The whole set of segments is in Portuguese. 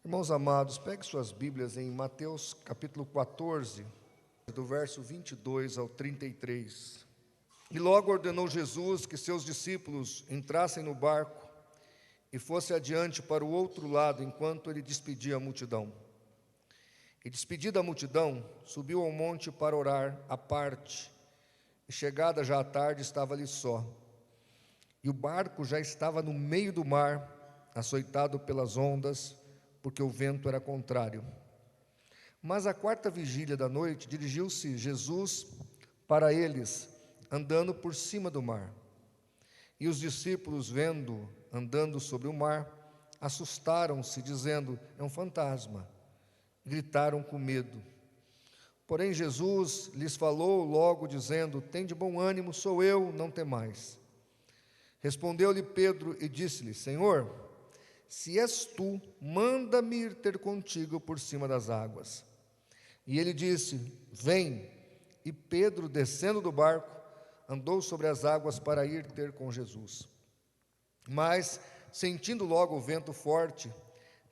Irmãos amados, pegue suas Bíblias em Mateus capítulo 14, do verso 22 ao 33. E logo ordenou Jesus que seus discípulos entrassem no barco e fosse adiante para o outro lado, enquanto ele despedia a multidão. E despedida a multidão, subiu ao monte para orar à parte, e chegada já a tarde, estava ali só. E o barco já estava no meio do mar, açoitado pelas ondas, porque o vento era contrário. Mas à quarta vigília da noite, dirigiu-se Jesus para eles, andando por cima do mar. E os discípulos, vendo andando sobre o mar, assustaram-se, dizendo: é um fantasma. Gritaram com medo. Porém Jesus lhes falou logo, dizendo: tende bom ânimo, sou eu, não temais. Respondeu-lhe Pedro e disse-lhe: Senhor, se és tu, manda-me ir ter contigo por cima das águas. E ele disse: vem. E Pedro, descendo do barco, andou sobre as águas para ir ter com Jesus. Mas, sentindo logo o vento forte,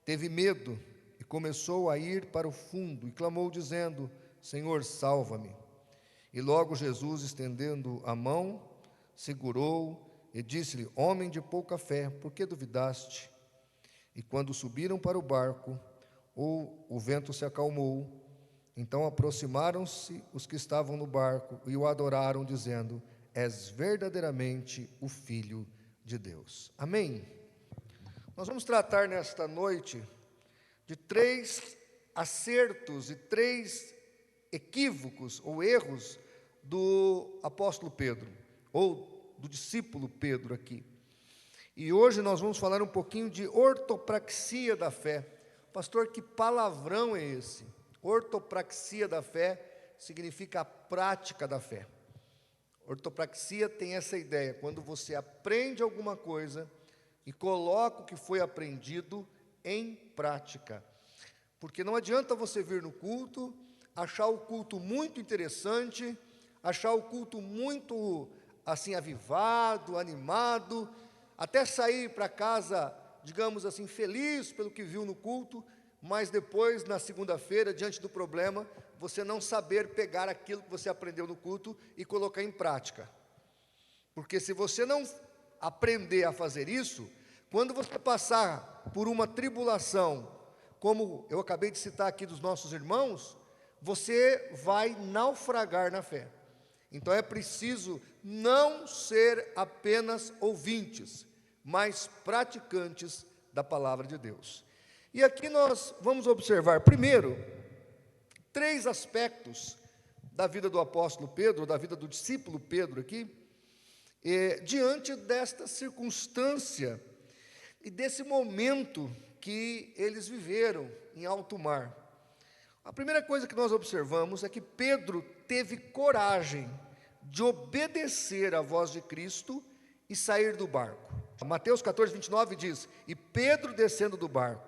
teve medo e começou a ir para o fundo e clamou, dizendo: Senhor, salva-me. E logo Jesus, estendendo a mão, segurou e disse-lhe: homem de pouca fé, por que duvidaste? E quando subiram para o barco, o vento se acalmou. Então aproximaram-se os que estavam no barco e o adoraram, dizendo: és verdadeiramente o Filho de Deus. Amém? Nós vamos tratar nesta noite de 3 acertos e 3 equívocos ou erros do apóstolo Pedro, ou do discípulo Pedro aqui. E hoje nós vamos falar um pouquinho de ortopraxia da fé. Pastor, que palavrão é esse? Ortopraxia da fé significa a prática da fé. Ortopraxia tem essa ideia, quando você aprende alguma coisa e coloca o que foi aprendido em prática. Porque não adianta você vir no culto, achar o culto muito interessante, achar o culto muito assim avivado, animado, até sair para casa, digamos assim, feliz pelo que viu no culto, mas depois, na segunda-feira, diante do problema, você não saber pegar aquilo que você aprendeu no culto e colocar em prática. Porque se você não aprender a fazer isso, quando você passar por uma tribulação, como eu acabei de citar aqui dos nossos irmãos, você vai naufragar na fé. Então é preciso não ser apenas ouvintes, mas praticantes da palavra de Deus. E aqui nós vamos observar, primeiro, 3 aspectos da vida do apóstolo Pedro, da vida do discípulo Pedro aqui, diante desta circunstância e desse momento que eles viveram em alto mar. A primeira coisa que nós observamos é que Pedro teve coragem de obedecer à voz de Cristo e sair do barco. Mateus 14, 29 diz: e Pedro descendo do barco,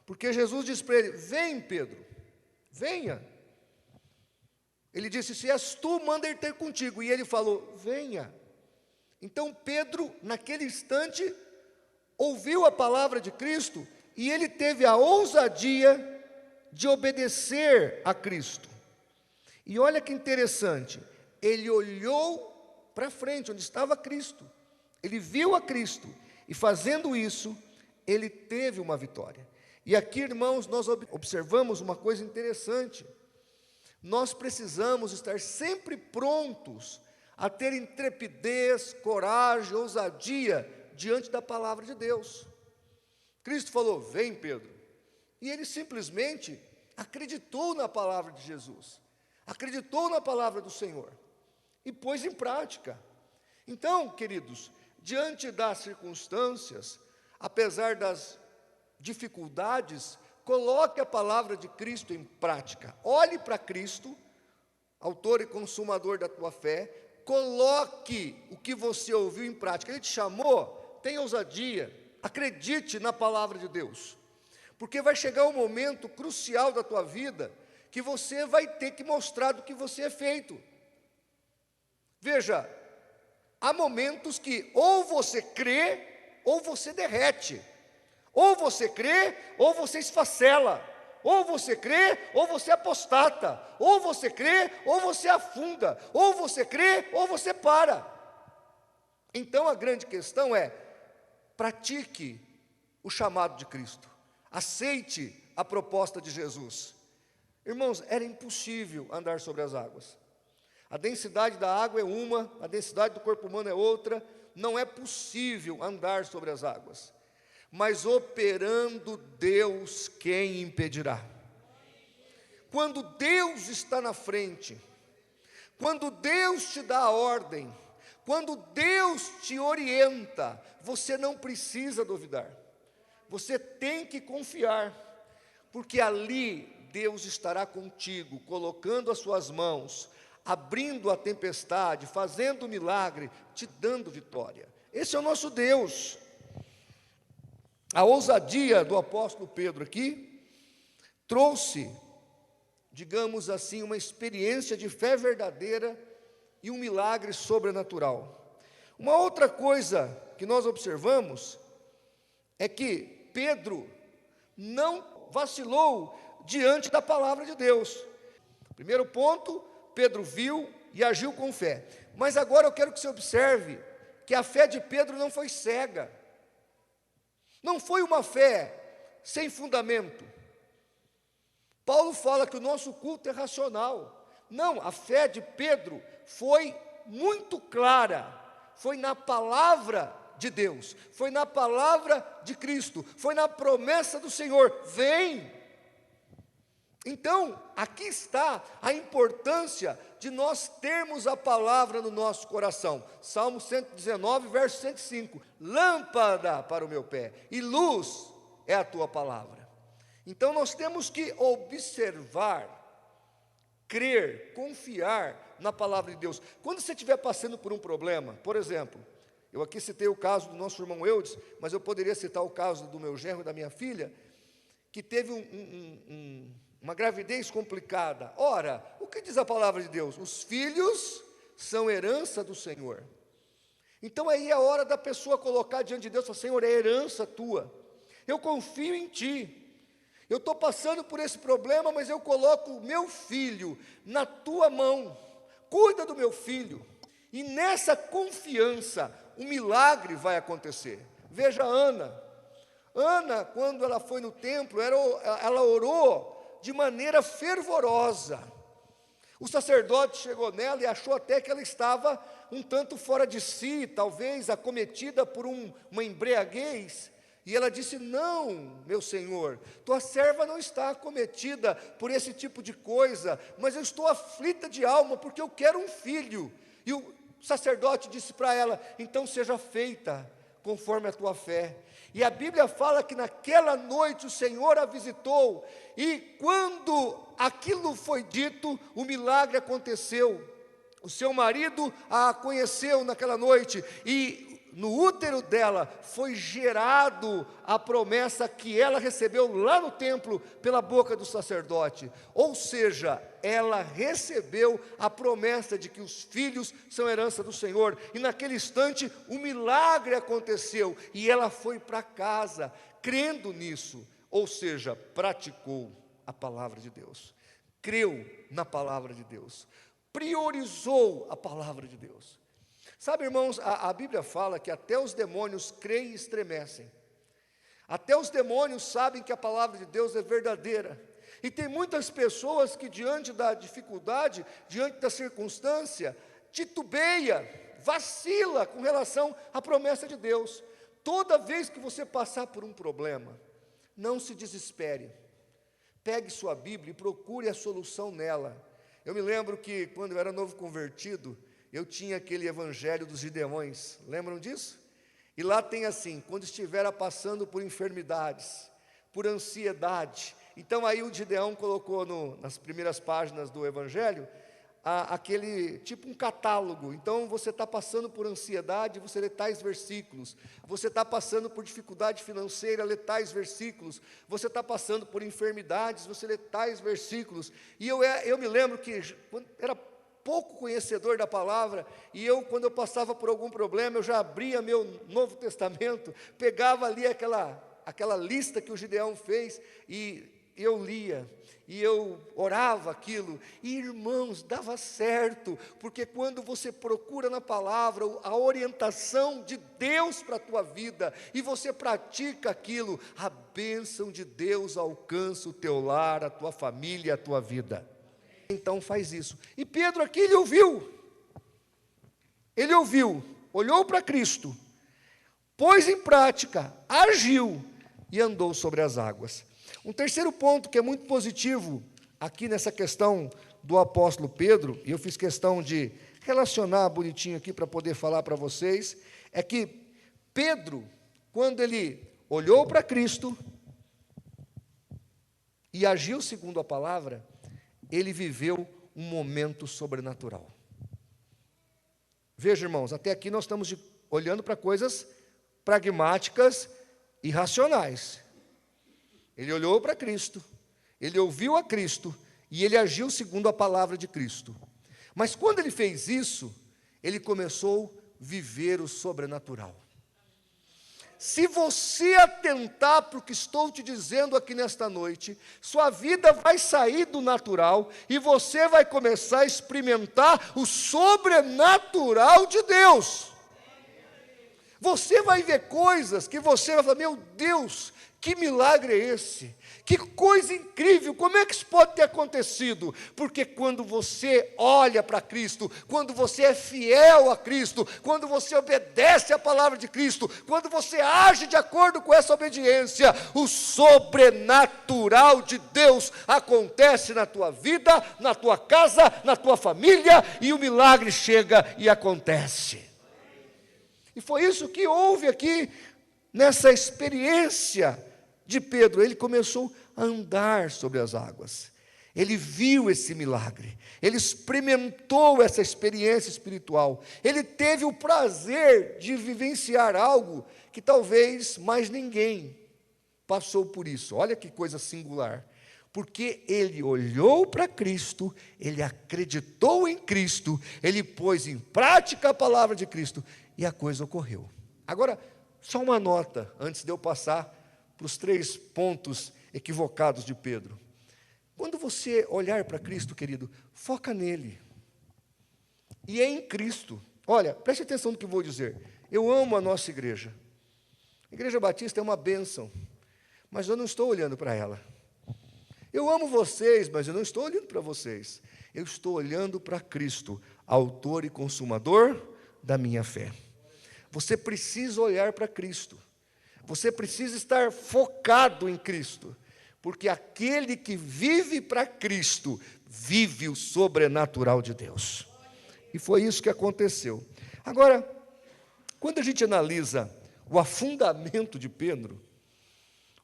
porque Jesus disse para ele: vem Pedro, venha. Ele disse: se és tu, manda ir ter contigo. E ele falou: venha. Então Pedro, naquele instante, ouviu a palavra de Cristo e ele teve a ousadia de obedecer a Cristo. E olha que interessante, ele olhou para frente, onde estava Cristo, ele viu a Cristo, e fazendo isso, ele teve uma vitória. E aqui, irmãos, nós observamos uma coisa interessante. Nós precisamos estar sempre prontos a ter intrepidez, coragem, ousadia diante da palavra de Deus. Cristo falou: vem Pedro, e ele simplesmente acreditou na palavra de Jesus, acreditou na palavra do Senhor e pôs em prática. Então, queridos, diante das circunstâncias, apesar das dificuldades, coloque a palavra de Cristo em prática. Olhe para Cristo, autor e consumador da tua fé, coloque o que você ouviu em prática. Ele te chamou, tenha ousadia, acredite na palavra de Deus, porque vai chegar um momento crucial da tua vida, que você vai ter que mostrar do que você é feito. Veja, há momentos que ou você crê, ou você derrete. Ou você crê, ou você esfacela. Ou você crê, ou você apostata. Ou você crê, ou você afunda. Ou você crê, ou você para. Então a grande questão é: pratique o chamado de Cristo. Aceite a proposta de Jesus. Irmãos, era impossível andar sobre as águas. A densidade da água é uma, a densidade do corpo humano é outra. Não é possível andar sobre as águas. Mas operando Deus, quem impedirá? Quando Deus está na frente, quando Deus te dá a ordem, quando Deus te orienta, você não precisa duvidar. Você tem que confiar, porque ali Deus estará contigo, colocando as suas mãos, abrindo a tempestade, fazendo o milagre, te dando vitória. Esse é o nosso Deus. A ousadia do apóstolo Pedro aqui trouxe, digamos assim, uma experiência de fé verdadeira e um milagre sobrenatural. Uma outra coisa que nós observamos é que Pedro não vacilou diante da palavra de Deus. Primeiro ponto, Pedro viu e agiu com fé. Mas agora eu quero que você observe que a fé de Pedro não foi cega. Não foi uma fé sem fundamento. Paulo fala que o nosso culto é racional. Não, a fé de Pedro foi muito clara. Foi na palavra de Deus, foi na palavra de Cristo, foi na promessa do Senhor: vem. Então, aqui está a importância de nós termos a palavra no nosso coração. Salmo 119, verso 105. Lâmpada para o meu pé e luz é a tua palavra. Então nós temos que observar, crer, confiar na palavra de Deus. Quando você estiver passando por um problema, por exemplo, eu aqui citei o caso do nosso irmão Eudes, mas eu poderia citar o caso do meu genro e da minha filha, que teve uma gravidez complicada. Ora, o que diz a palavra de Deus? Os filhos são herança do Senhor. Então aí é a hora da pessoa colocar diante de Deus e falar: Senhor, é herança tua, eu confio em Ti. Eu estou passando por esse problema, mas eu coloco o meu filho na tua mão. Cuida do meu filho. E nessa confiança, um milagre vai acontecer. Veja Ana. Ana, quando ela foi no templo, ela orou de maneira fervorosa. O sacerdote chegou nela e achou até que ela estava um tanto fora de si, talvez acometida por uma embriaguez. E ela disse: não, meu senhor, tua serva não está acometida por esse tipo de coisa, mas eu estou aflita de alma, porque eu quero um filho. E o sacerdote disse para ela: então seja feita conforme a tua fé. E a Bíblia fala que naquela noite o Senhor a visitou, e quando aquilo foi dito, o milagre aconteceu. O seu marido a conheceu naquela noite, e no útero dela foi gerado a promessa que ela recebeu lá no templo pela boca do sacerdote. Ou seja, ela recebeu a promessa de que os filhos são herança do Senhor. E naquele instante o milagre aconteceu e ela foi para casa crendo nisso. Ou seja, praticou a palavra de Deus, creu na palavra de Deus, priorizou a palavra de Deus. Sabe, irmãos, a Bíblia fala que até os demônios creem e estremecem. Até os demônios sabem que a palavra de Deus é verdadeira. E tem muitas pessoas que diante da dificuldade, diante da circunstância, titubeia, vacila com relação à promessa de Deus. Toda vez que você passar por um problema, não se desespere. Pegue sua Bíblia e procure a solução nela. Eu me lembro que quando eu era novo convertido, eu tinha aquele evangelho dos Gideões, lembram disso? E lá tem assim: quando estiver passando por enfermidades, por ansiedade. Então aí o Gideão colocou nas primeiras páginas do evangelho, aquele tipo um catálogo. Então você está passando por ansiedade, você lê tais versículos. Você está passando por dificuldade financeira, lê tais versículos. Você está passando por enfermidades, você lê tais versículos. E eu me lembro que era pouco conhecedor da palavra, e quando eu passava por algum problema, eu já abria meu Novo Testamento, pegava ali aquela lista que o Gideão fez, e eu lia, e eu orava aquilo, e irmãos, dava certo, porque quando você procura na palavra a orientação de Deus para a tua vida, e você pratica aquilo, a bênção de Deus alcança o teu lar, a tua família, a tua vida. Então faz isso. E Pedro aqui, ele ouviu, olhou para Cristo, pôs em prática, agiu e andou sobre as águas. Um terceiro ponto que é muito positivo aqui nessa questão do apóstolo Pedro, e eu fiz questão de relacionar bonitinho aqui para poder falar para vocês, é que Pedro, quando ele olhou para Cristo e agiu segundo a palavra, ele viveu um momento sobrenatural. Veja, irmãos, até aqui nós estamos olhando para coisas pragmáticas e racionais. Ele olhou para Cristo, ele ouviu a Cristo e ele agiu segundo a palavra de Cristo. Mas quando ele fez isso, ele começou a viver o sobrenatural. Se você atentar para o que estou te dizendo aqui nesta noite, sua vida vai sair do natural e você vai começar a experimentar o sobrenatural de Deus. Você vai ver coisas que você vai falar, meu Deus, que milagre é esse? Que coisa incrível, como é que isso pode ter acontecido? Porque quando você olha para Cristo, quando você é fiel a Cristo, quando você obedece à palavra de Cristo, quando você age de acordo com essa obediência, o sobrenatural de Deus acontece na tua vida, na tua casa, na tua família, e o milagre chega e acontece. E foi isso que houve aqui nessa experiência de Pedro. Ele começou a andar sobre as águas, ele viu esse milagre, ele experimentou essa experiência espiritual, ele teve o prazer de vivenciar algo que talvez mais ninguém passou por isso. Olha que coisa singular, porque ele olhou para Cristo, ele acreditou em Cristo, ele pôs em prática a palavra de Cristo, e a coisa ocorreu. Agora, só uma nota, antes de eu passar para os 3 pontos equivocados de Pedro. Quando você olhar para Cristo, querido, foca nele. E é em Cristo. Olha, preste atenção no que eu vou dizer. Eu amo a nossa igreja. A Igreja Batista é uma bênção, mas eu não estou olhando para ela. Eu amo vocês, mas eu não estou olhando para vocês. Eu estou olhando para Cristo, autor e consumador da minha fé. Você precisa olhar para Cristo. Você precisa estar focado em Cristo, porque aquele que vive para Cristo, vive o sobrenatural de Deus. E foi isso que aconteceu. Agora, quando a gente analisa o afundamento de Pedro,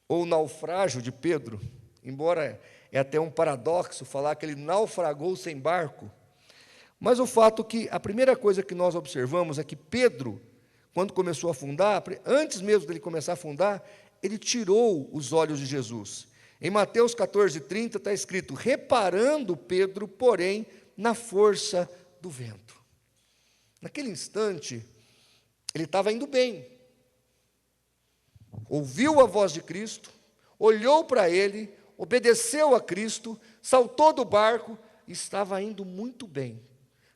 ou o naufrágio de Pedro, embora é até um paradoxo falar que ele naufragou sem barco, mas o fato que a primeira coisa que nós observamos é que Pedro, quando começou a afundar, antes mesmo dele começar a afundar, ele tirou os olhos de Jesus. Em Mateus 14:30 está escrito, reparando Pedro, porém, na força do vento. Naquele instante, ele estava indo bem. Ouviu a voz de Cristo, olhou para ele, obedeceu a Cristo, saltou do barco e estava indo muito bem.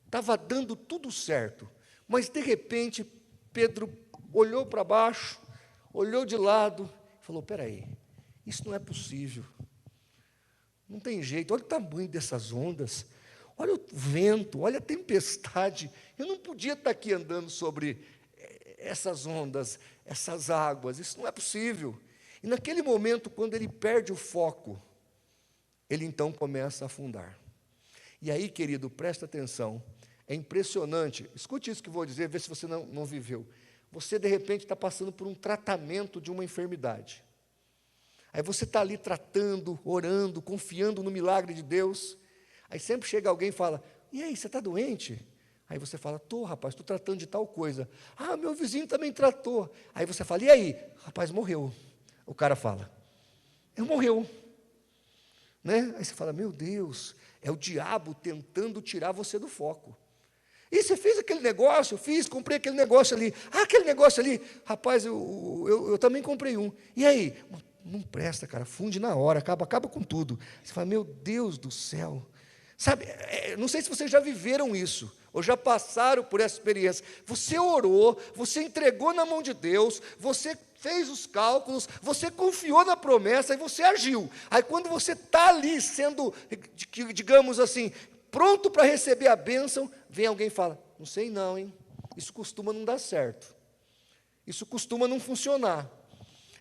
Estava dando tudo certo, mas de repente Pedro olhou para baixo, olhou de lado e falou, espera aí, isso não é possível, não tem jeito, olha o tamanho dessas ondas, olha o vento, olha a tempestade, eu não podia estar aqui andando sobre essas ondas, essas águas, isso não é possível. E naquele momento, quando ele perde o foco, ele então começa a afundar. E aí, querido, presta atenção, é impressionante, escute isso que vou dizer, vê se você não viveu. Você, de repente, está passando por um tratamento de uma enfermidade. Aí você está ali tratando, orando, confiando no milagre de Deus. Aí sempre chega alguém e fala, e aí, você está doente? Aí você fala, estou, rapaz, estou tratando de tal coisa. Ah, meu vizinho também tratou. Aí você fala, e aí? Rapaz, morreu. O cara fala, morreu. Né? Aí você fala, meu Deus, é o diabo tentando tirar você do foco. E você fez aquele negócio? Eu fiz, comprei aquele negócio ali. Ah, aquele negócio ali. Rapaz, eu também comprei um. E aí? Não presta, cara, funde na hora, acaba com tudo. Você fala, meu Deus do céu. Sabe, não sei se vocês já viveram isso, ou já passaram por essa experiência. Você orou, você entregou na mão de Deus, você fez os cálculos, você confiou na promessa e você agiu. Aí quando você está ali sendo, digamos assim, pronto para receber a bênção, vem alguém e fala, não sei não, hein? Isso costuma não dar certo. Isso costuma não funcionar.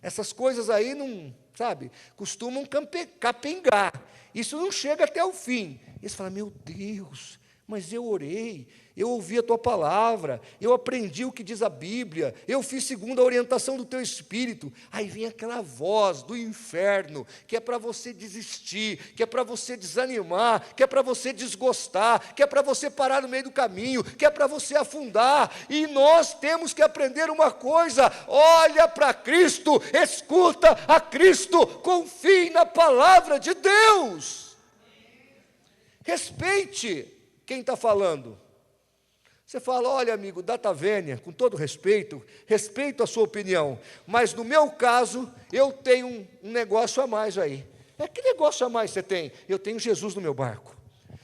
Essas coisas aí não, sabe, costumam capengar. Isso não chega até o fim. E você fala, meu Deus, mas eu orei, eu ouvi a tua palavra, eu aprendi o que diz a Bíblia, eu fiz segundo a orientação do teu Espírito. Aí vem aquela voz do inferno, que é para você desistir, que é para você desanimar, que é para você desgostar, que é para você parar no meio do caminho, que é para você afundar. E nós temos que aprender uma coisa: olha para Cristo, escuta a Cristo, confie na palavra de Deus. Respeite quem está falando. Você fala, olha amigo, data vênia, com todo respeito, respeito a sua opinião, mas no meu caso, eu tenho um negócio a mais aí. Que negócio a mais você tem? Eu tenho Jesus no meu barco,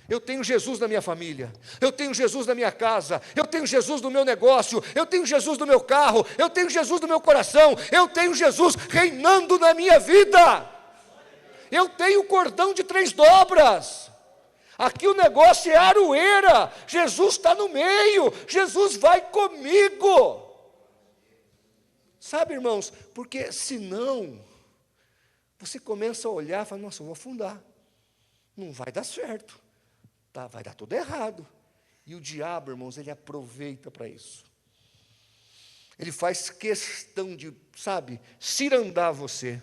eu tenho Jesus na minha família, eu tenho Jesus na minha casa, eu tenho Jesus no meu negócio, eu tenho Jesus no meu carro, eu tenho Jesus no meu coração, eu tenho Jesus reinando na minha vida, eu tenho o cordão de 3 dobras. Aqui o negócio é aroeira, Jesus está no meio, Jesus vai comigo. Sabe, irmãos, porque senão, você começa a olhar e fala, nossa, eu vou afundar, não vai dar certo, tá, vai dar tudo errado. E o diabo, irmãos, ele aproveita para isso. Ele faz questão de, sabe, cirandar você,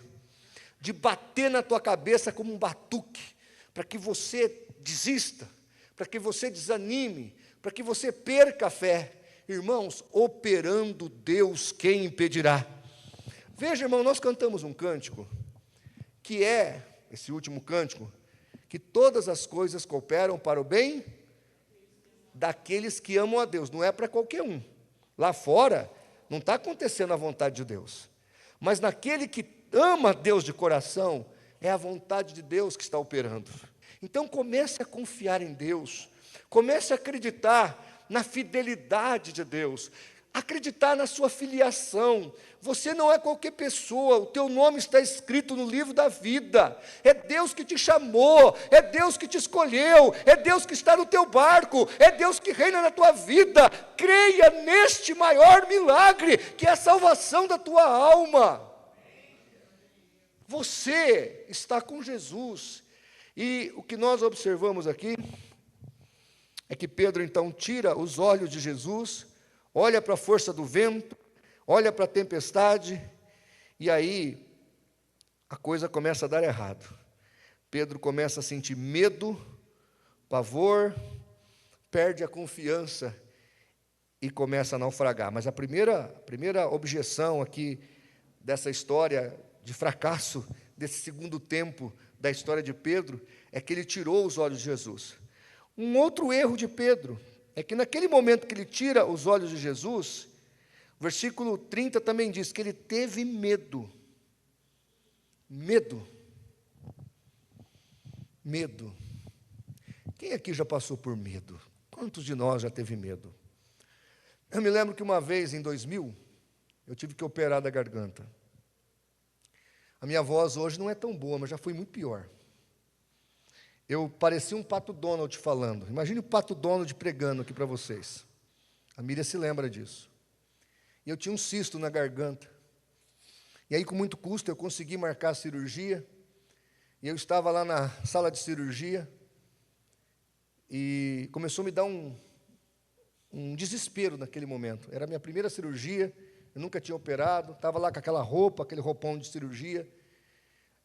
de bater na tua cabeça como um batuque, para que você desista, para que você desanime, para que você perca a fé. Irmãos, operando Deus, quem impedirá? Veja, irmão, nós cantamos um cântico, que é, esse último cântico, que todas as coisas cooperam para o bem daqueles que amam a Deus, não é para qualquer um. Lá fora, não está acontecendo a vontade de Deus, mas naquele que ama a Deus de coração, é a vontade de Deus que está operando. Então comece a confiar em Deus, comece a acreditar na fidelidade de Deus, acreditar na sua filiação. Você não é qualquer pessoa, o teu nome está escrito no livro da vida, é Deus que te chamou, é Deus que te escolheu, é Deus que está no teu barco, é Deus que reina na tua vida. Creia neste maior milagre, que é a salvação da tua alma. Você está com Jesus. E o que nós observamos aqui é que Pedro então tira os olhos de Jesus, olha para a força do vento, olha para a tempestade, e aí a coisa começa a dar errado. Pedro começa a sentir medo, pavor, perde a confiança e começa a naufragar. Mas a primeira objeção aqui dessa história de fracasso, desse segundo tempo da história de Pedro, é que ele tirou os olhos de Jesus. Um outro erro de Pedro é que naquele momento que ele tira os olhos de Jesus, o versículo 30 também diz que ele teve medo. Medo. Medo. Quem aqui já passou por medo? Quantos de nós já teve medo? Eu me lembro que uma vez, em 2000, eu tive que operar da garganta. A minha voz hoje não é tão boa, mas já foi muito pior. Eu parecia um Pato Donald falando. Imagine o Pato Donald pregando aqui para vocês. A Miriam se lembra disso. E eu tinha um cisto na garganta. E aí, com muito custo, eu consegui marcar a cirurgia. E eu estava lá na sala de cirurgia. E começou a me dar um desespero naquele momento. Era a minha primeira cirurgia. Eu nunca tinha operado, estava lá com aquela roupa, aquele roupão de cirurgia,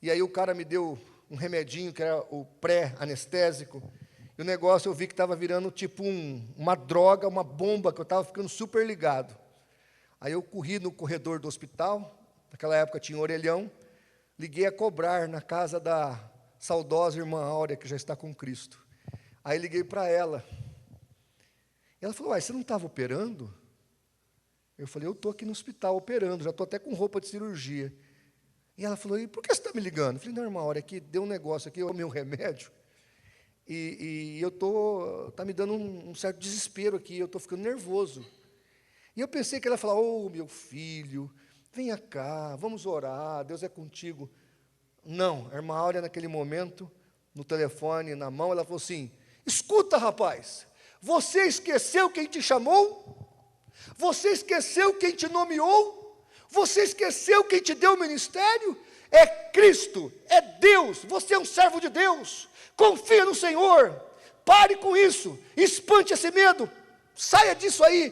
e aí o cara me deu um remedinho, que era o pré-anestésico, e o negócio eu vi que estava virando tipo uma droga, uma bomba, que eu estava ficando super ligado. Aí eu corri no corredor do hospital, naquela época tinha um orelhão, liguei a cobrar na casa da saudosa irmã Áurea, que já está com Cristo. Aí liguei para ela, Ela falou, uai, você não estava operando? Eu falei, eu estou aqui no hospital operando, já estou até com roupa de cirurgia. E ela falou, e por que você está me ligando? Eu falei, não, irmã, olha, aqui deu um negócio aqui, eu tomei um remédio, e está me dando um certo desespero aqui, eu estou ficando nervoso. E eu pensei que ela ia falar, ô, meu filho, venha cá, vamos orar, Deus é contigo. Não, a irmã Áurea, naquele momento, no telefone, na mão, ela falou assim, escuta, rapaz, você esqueceu quem te chamou? Você esqueceu quem te nomeou? Você esqueceu quem te deu o ministério? É Cristo, é Deus, você é um servo de Deus, confia no Senhor, pare com isso, espante esse medo, saia disso aí,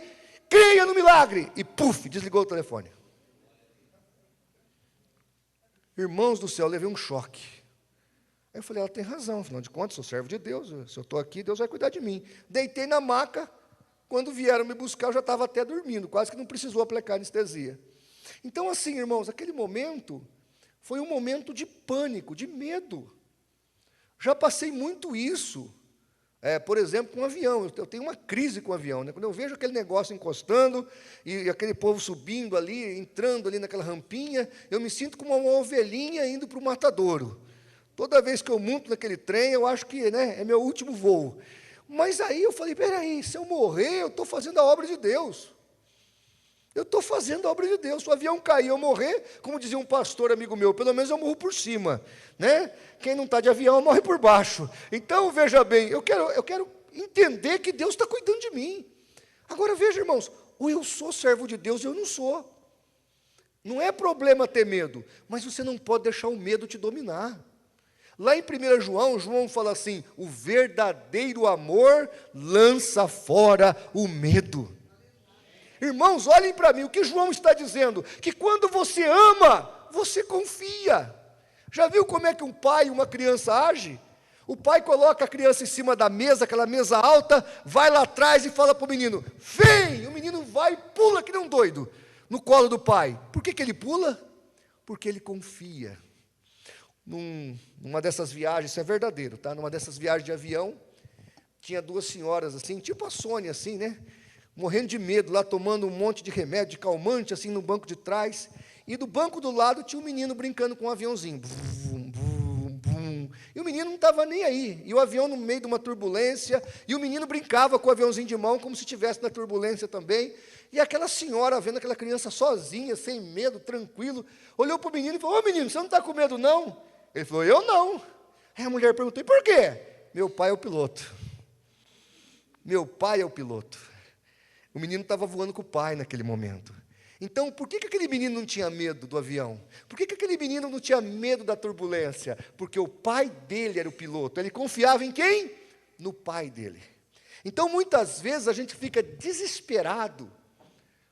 creia no milagre, e puf, desligou o telefone. Irmãos do céu, eu levei um choque. Aí eu falei, ela tem razão, afinal de contas, sou servo de Deus, se eu estou aqui, Deus vai cuidar de mim. Deitei na maca, quando vieram me buscar, eu já estava até dormindo, quase que não precisou aplicar anestesia. Então, assim, irmãos, aquele momento foi um momento de pânico, de medo. Já passei muito isso, por exemplo, com um avião. Eu tenho uma crise com o avião, né? Quando eu vejo aquele negócio encostando e aquele povo subindo ali, entrando ali naquela rampinha, eu me sinto como uma ovelhinha indo para o matadouro. Toda vez que eu monto naquele trem, eu acho que, né, é meu último voo. Mas aí eu falei, peraí, se eu morrer, eu estou fazendo a obra de Deus. Eu estou fazendo a obra de Deus. Se o avião cair, eu morrer, como dizia um pastor amigo meu, pelo menos eu morro por cima, né? Quem não está de avião, morre por baixo. Então, veja bem, eu quero entender que Deus está cuidando de mim. Agora, veja, irmãos, ou eu sou servo de Deus ou eu não sou. Não é problema ter medo, mas você não pode deixar o medo te dominar. Lá em 1 João, João fala assim, o verdadeiro amor lança fora o medo. Irmãos, olhem para mim, o que João está dizendo? Que quando você ama, você confia. Já viu como é que um pai e uma criança agem? O pai coloca a criança em cima da mesa, aquela mesa alta, vai lá atrás e fala para o menino, vem! O menino vai e pula que nem um doido no colo do pai. Por que ele pula? Porque ele confia. Numa dessas viagens, isso é verdadeiro, tá? Numa dessas viagens de avião, tinha duas senhoras assim, tipo a Sônia assim, né? Morrendo de medo, lá tomando um monte de remédio, de calmante, assim, no banco de trás. E do banco do lado tinha um menino brincando com um aviãozinho. Bum, bum, bum. E o menino não estava nem aí. E o avião no meio de uma turbulência, e o menino brincava com o aviãozinho de mão, como se estivesse na turbulência também. E aquela senhora, vendo aquela criança sozinha, sem medo, tranquilo, olhou para o menino e falou, ô menino, você não está com medo não? Ele falou, eu não. Aí a mulher perguntou, e por quê? Meu pai é o piloto. Meu pai é o piloto. O menino estava voando com o pai naquele momento. Então, por que aquele menino não tinha medo do avião? Por que aquele menino não tinha medo da turbulência? Porque o pai dele era o piloto. Ele confiava em quem? No pai dele. Então, muitas vezes, a gente fica desesperado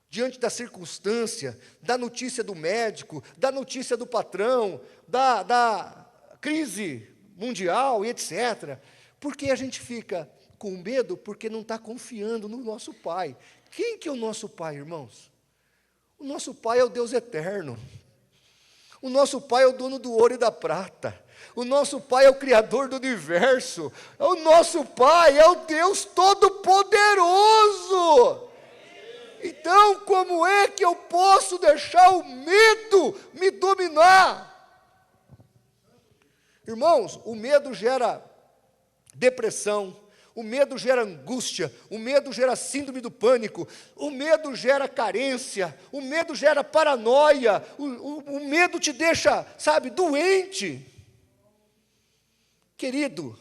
diante da circunstância, da notícia do médico, da notícia do patrão, da crise mundial e etc. Porque a gente fica com medo porque não está confiando no nosso Pai. Quem que é o nosso Pai, irmãos? O nosso Pai é o Deus eterno. O nosso Pai é o dono do ouro e da prata. O nosso Pai é o Criador do universo. O nosso Pai é o Deus Todo-Poderoso. Então, como é que eu posso deixar o medo me dominar? Irmãos, o medo gera depressão, o medo gera angústia, o medo gera síndrome do pânico, o medo gera carência, o medo gera paranoia, o medo te deixa, sabe, doente. Querido,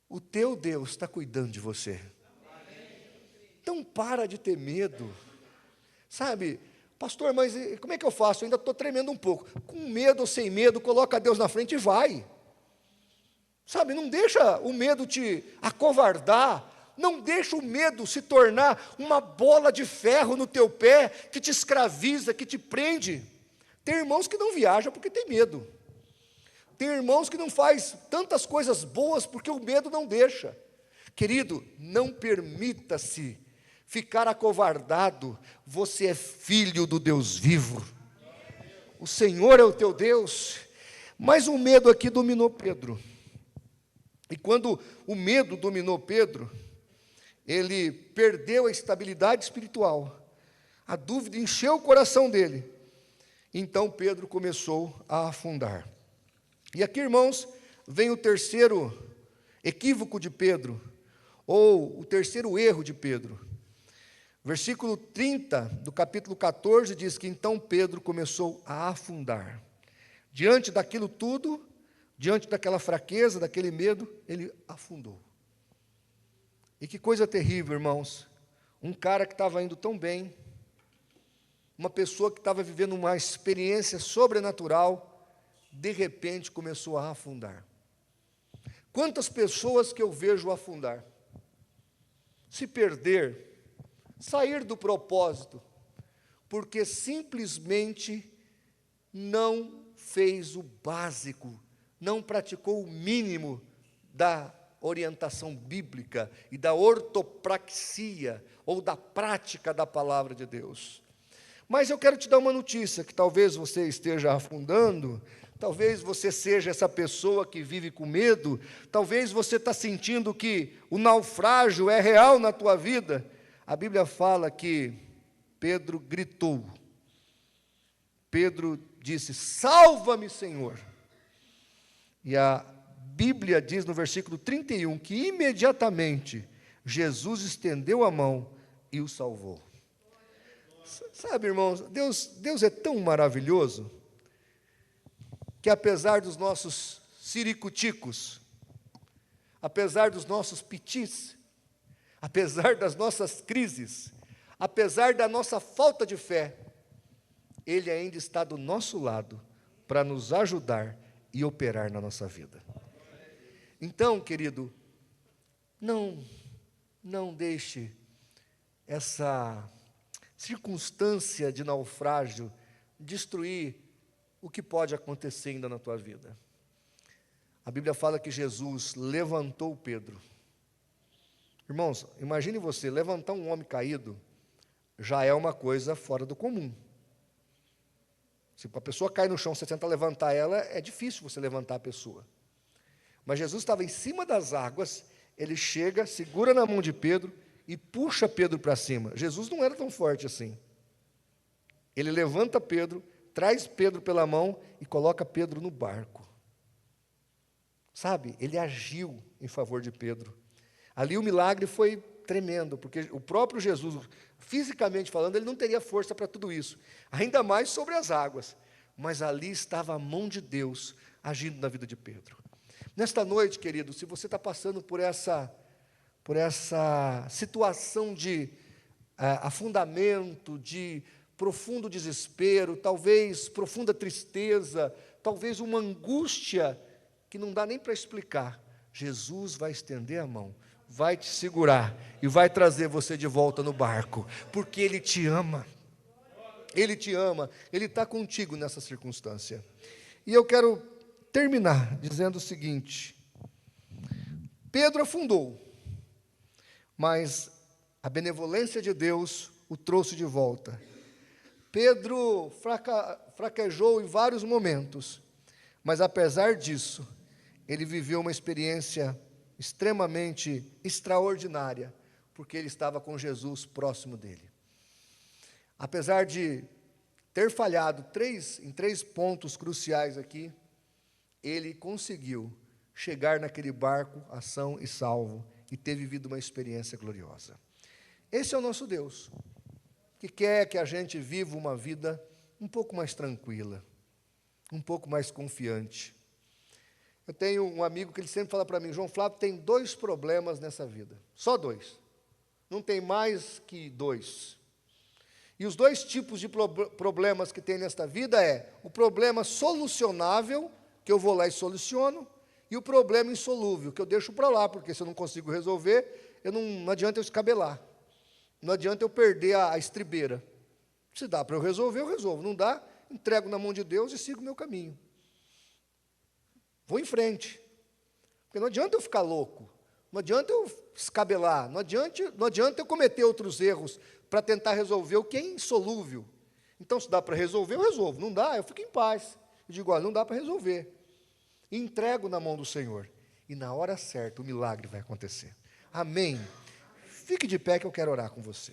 o teu Deus está cuidando de você. Então para de ter medo. Sabe, pastor, mas como é que eu faço? Eu ainda estou tremendo um pouco. Com medo ou sem medo, coloca Deus na frente e vai. Sabe, não deixa o medo te acovardar, não deixa o medo se tornar uma bola de ferro no teu pé, que te escraviza, que te prende. Tem irmãos que não viajam porque tem medo. Tem irmãos que não faz tantas coisas boas porque o medo não deixa. Querido, não permita-se ficar acovardado, você é filho do Deus vivo. O Senhor é o teu Deus. Mas o medo aqui dominou Pedro. E quando o medo dominou Pedro, ele perdeu a estabilidade espiritual, a dúvida encheu o coração dele. Então Pedro começou a afundar. E aqui, irmãos, vem o terceiro equívoco de Pedro, ou o terceiro erro de Pedro. Versículo 30 do capítulo 14 diz que então Pedro começou a afundar. Diante daquilo tudo, diante daquela fraqueza, daquele medo, ele afundou. E que coisa terrível, irmãos. Um cara que estava indo tão bem, uma pessoa que estava vivendo uma experiência sobrenatural, de repente começou a afundar. Quantas pessoas que eu vejo afundar, se perder, sair do propósito, porque simplesmente não fez o básico, não praticou o mínimo da orientação bíblica e da ortopraxia, ou da prática da palavra de Deus. Mas eu quero te dar uma notícia, que talvez você esteja afundando, talvez você seja essa pessoa que vive com medo, talvez você está sentindo que o naufrágio é real na tua vida. A Bíblia fala que Pedro gritou. Pedro disse: salva-me, Senhor. E a Bíblia diz no versículo 31 que imediatamente Jesus estendeu a mão e o salvou. Sabe, irmãos, Deus é tão maravilhoso que apesar dos nossos siricuticos, apesar dos nossos pitis, apesar das nossas crises, apesar da nossa falta de fé, Ele ainda está do nosso lado para nos ajudar e operar na nossa vida. Então, querido, não deixe essa circunstância de naufrágio destruir o que pode acontecer ainda na tua vida. A Bíblia fala que Jesus levantou Pedro. Irmãos, imagine você, levantar um homem caído já é uma coisa fora do comum. Se a pessoa cai no chão, você tenta levantar ela, é difícil você levantar a pessoa. Mas Jesus estava em cima das águas, ele chega, segura na mão de Pedro e puxa Pedro para cima. Jesus não era tão forte assim. Ele levanta Pedro, traz Pedro pela mão e coloca Pedro no barco. Sabe, ele agiu em favor de Pedro. Ali o milagre foi tremendo, porque o próprio Jesus, fisicamente falando, ele não teria força para tudo isso, ainda mais sobre as águas. Mas ali estava a mão de Deus agindo na vida de Pedro. Nesta noite, querido, se você está passando por essa situação de afundamento, de profundo desespero, talvez profunda tristeza, talvez uma angústia que não dá nem para explicar, Jesus vai estender a mão, vai te segurar e vai trazer você de volta no barco, porque Ele te ama. Ele te ama, Ele está contigo nessa circunstância. E eu quero terminar dizendo o seguinte: Pedro afundou, mas a benevolência de Deus o trouxe de volta. Pedro fraquejou em vários momentos, mas apesar disso, ele viveu uma experiência extremamente extraordinária, porque ele estava com Jesus próximo dele. Apesar de ter falhado em três pontos cruciais aqui, ele conseguiu chegar naquele barco a são e salvo e ter vivido uma experiência gloriosa. Esse é o nosso Deus, que quer que a gente viva uma vida um pouco mais tranquila, um pouco mais confiante. Eu tenho um amigo que ele sempre fala para mim: João Flávio, tem 2 problemas nessa vida, só 2, não tem mais que 2. E os 2 tipos de problemas que tem nesta vida é o problema solucionável, que eu vou lá e soluciono, e o problema insolúvel, que eu deixo para lá, porque se eu não consigo resolver, não adianta eu escabelar, não adianta eu perder a estribeira. Se dá para eu resolver, eu resolvo. Não dá, entrego na mão de Deus e sigo o meu caminho. Vou em frente. Porque não adianta eu ficar louco, não adianta eu escabelar, não adianta eu cometer outros erros para tentar resolver o que é insolúvel. Então, se dá para resolver, eu resolvo. Não dá, eu fico em paz. Eu digo: olha, não dá para resolver. E entrego na mão do Senhor. E na hora certa, o milagre vai acontecer. Amém. Fique de pé que eu quero orar com você.